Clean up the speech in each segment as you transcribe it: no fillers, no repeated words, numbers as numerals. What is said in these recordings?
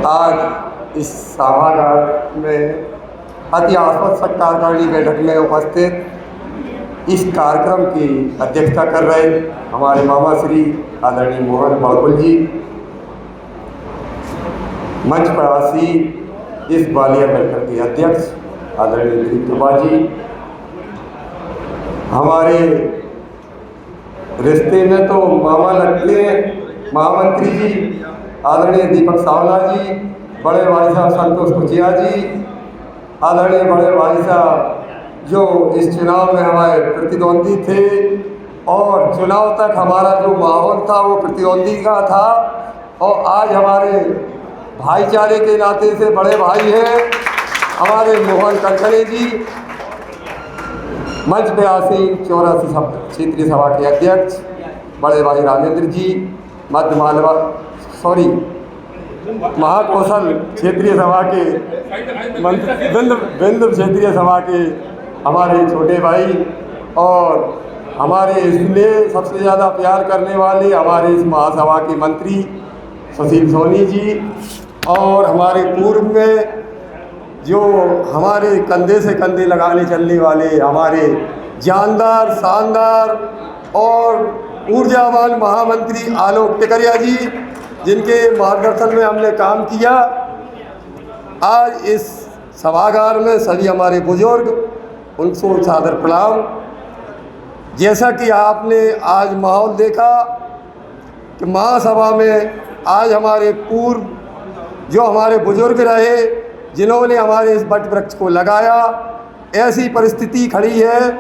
आज इस सभागार में अति आस्पद कार्यकारिणी बैठक में उपस्थित इस कार्यक्रम की अध्यक्षता कर रहे हमारे मामा श्री आदरणीय मोहन बाकुल जी, मंच पर आसीन इस ग्वालियर बैठक के अध्यक्ष आदरणीय दिलीप त्रिपाठी जी, हमारे रिश्ते में तो मामा लगते हैं महामंत्री जी आदरणीय दीपक सावला जी, बड़े भाई साहब संतोष कुचिया जी, आदरणीय बड़े भाई साहब जो इस चुनाव में हमारे प्रतिद्वंदी थे और चुनाव तक हमारा जो माहौल था वो प्रतिद्वंदी का था, और आज हमारे भाईचारे के नाते से बड़े भाई हैं हमारे मोहन कनकले जी, मंच पे आसीन 84 क्षेत्रीय सभा के अध्यक्ष बड़े भाई राजेंद्र जी, मध्य मालवा महाकौशल क्षेत्रीय सभा के बिंदु क्षेत्रीय सभा के हमारे छोटे भाई, और हमारे इसलिए सबसे ज़्यादा प्यार करने वाले हमारे इस महासभा के मंत्री सुशील सोनी जी, और हमारे पूर्व में जो हमारे कंधे से कंधे लगाने चलने वाले हमारे जानदार शानदार और ऊर्जावान महामंत्री आलोक टिकरिया जी, जिनके मार्गदर्शन में हमने काम किया। आज इस सभागार में सभी हमारे बुजुर्ग, उनको सादर प्रणाम। जैसा कि आपने आज माहौल देखा कि महासभा में आज हमारे पूर्व जो हमारे बुजुर्ग रहे जिन्होंने हमारे इस वट वृक्ष को लगाया, ऐसी परिस्थिति खड़ी है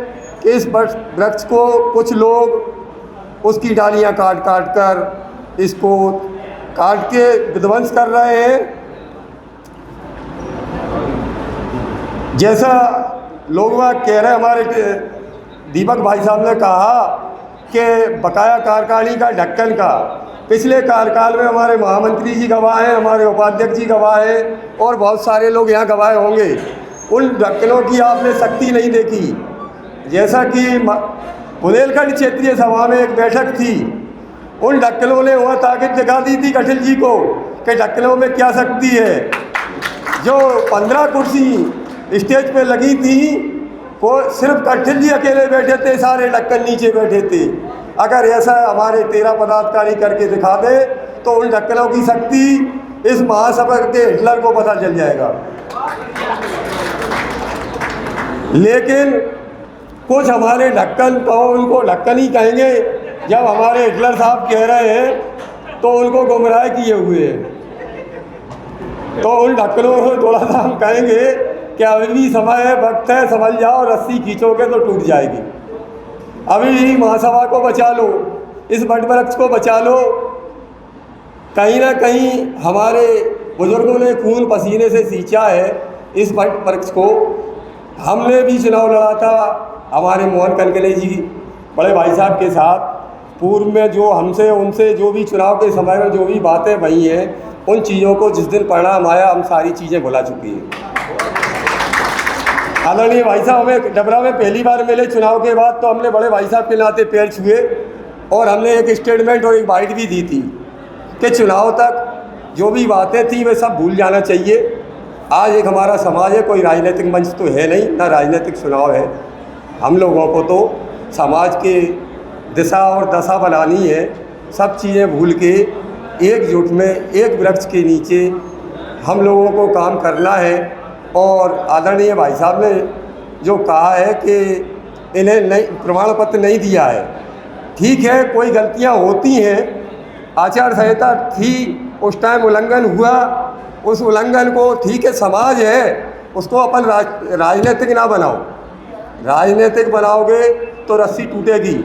कि इस वट वृक्ष को कुछ लोग उसकी डालियां काट काट कर इसको काट के विध्वंस कर रहे हैं। जैसा लोग कह रहे, हमारे दीपक भाई साहब ने कहा कि बकाया कार्यकारिणी का ढक्कन का पिछले कार्यकाल में हमारे महामंत्री जी गवाह हैं, हमारे उपाध्यक्ष जी गवाह हैं, और बहुत सारे लोग यहाँ गवाह होंगे। उन ढक्कनों की आपने शक्ति नहीं देखी। जैसा कि बुंदेलखंड क्षेत्रीय सभा में एक बैठक थी, उन ढक्कनों ने वह ताकत दिखा दी थी कठिल जी को कि ढक्कनों में क्या शक्ति है। जो 15 कुर्सी स्टेज पे लगी थी, वो सिर्फ कठिल जी अकेले बैठे थे, सारे ढक्कन नीचे बैठे थे। अगर ऐसा हमारे 13 पदाधिकारी करके दिखा दे तो उन ढक्कनों की शक्ति इस महासभा के हिटलर को पता चल जाएगा। लेकिन कुछ हमारे ढक्कन तो उनको ढक्कन ही कहेंगे, जब हमारे हिटलर साहब कह रहे हैं तो उनको गुमराह किए हुए हैं। तो उन ढक्कनों को थोड़ा सा हम कहेंगे कि अभी भी समय है, वक्त है, समझ जाओ, रस्सी खींचोगे तो टूट जाएगी। अभी महासभा को बचा लो, इस वट वृक्ष को बचा लो। कहीं ना कहीं हमारे बुजुर्गों ने खून पसीने से सींचा है इस वट वृक्ष को। हमने भी चुनाव लड़ा था हमारे मोहन कनकले जी बड़े भाई साहब के साथ। पूर्व में जो हमसे उनसे जो भी चुनाव के समय में जो भी बातें वही हैं, उन चीज़ों को जिस दिन परिणाम आया हम सारी चीज़ें भुला चुकी हैं। आदरणीय भाई साहब हमें डबरा में पहली बार मिले चुनाव के बाद, तो हमने बड़े भाई साहब के नाते पैर छुए और हमने एक स्टेटमेंट और एक बाइट भी दी थी कि चुनाव तक जो भी बातें थी वे सब भूल जाना चाहिए। आज एक हमारा समाज है, कोई राजनीतिक मंच तो है नहीं, ना राजनीतिक चुनाव है। हम लोगों को तो समाज के दिशा और दशा बनानी है। सब चीज़ें भूल के एकजुट में एक वृक्ष के नीचे हम लोगों को काम करना है। और आदरणीय भाई साहब ने जो कहा है कि इन्हें नहीं प्रमाण पत्र नहीं दिया है, ठीक है, कोई गलतियां होती हैं, आचार संहिता थी, उस टाइम उल्लंघन हुआ, उस उल्लंघन को ठीक है, समाज है, उसको अपन राजनीतिक ना बनाओ। राजनीतिक बनाओगे तो रस्सी टूटेगी।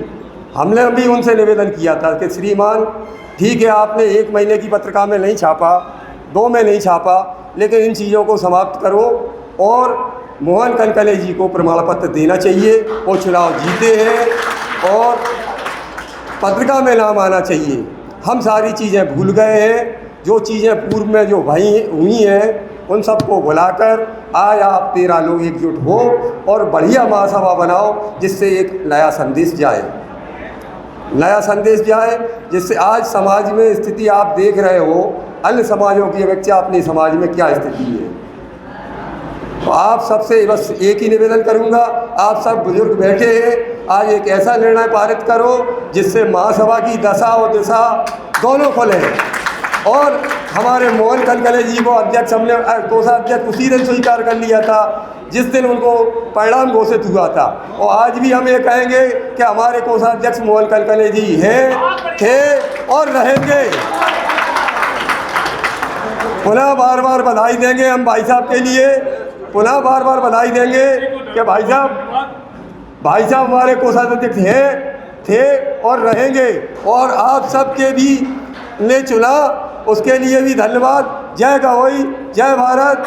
हमने भी उनसे निवेदन किया था कि श्रीमान ठीक है, आपने 1 महीने की पत्रिका में नहीं छापा, 2 में नहीं छापा, लेकिन इन चीज़ों को समाप्त करो और मोहन कनकले जी को प्रमाण पत्र देना चाहिए। वो चुनाव जीते हैं और पत्रिका में नाम आना चाहिए। हम सारी चीज़ें भूल गए हैं, जो चीज़ें पूर्व में जो हुई हैं उन सबको बुलाकर आज आप 13 लोग एकजुट हो और बढ़िया महासभा बनाओ, जिससे एक नया संदेश जाए। नया संदेश क्या है, जिससे आज समाज में स्थिति आप देख रहे हो अन्य समाजों की अपेक्षा अपने समाज में क्या स्थिति है। तो आप सबसे बस एक ही निवेदन करूंगा, आप सब बुजुर्ग बैठे हैं, आज एक ऐसा निर्णय पारित करो जिससे महासभा की दशा और दिशा दोनों खुले। और हमारे मोहन कलकले जी को अध्यक्ष हमने कोषाध्यक्ष उसी दिन स्वीकार कर लिया था जिस दिन उनको परिणाम घोषित हुआ था। और आज भी हम ये कहेंगे कि हमारे कोषाध्यक्ष मोहन कलकले जी हैं, थे और रहेंगे। पुनः बार बार बधाई देंगे हम भाई साहब के लिए, पुनः बार बार बधाई देंगे कि भाई साहब हमारे कोषाध्यक्ष हैं, थे और रहेंगे। और आप सबके भी ने चुना, उसके लिए भी धन्यवाद। जय गवई, जय भारत।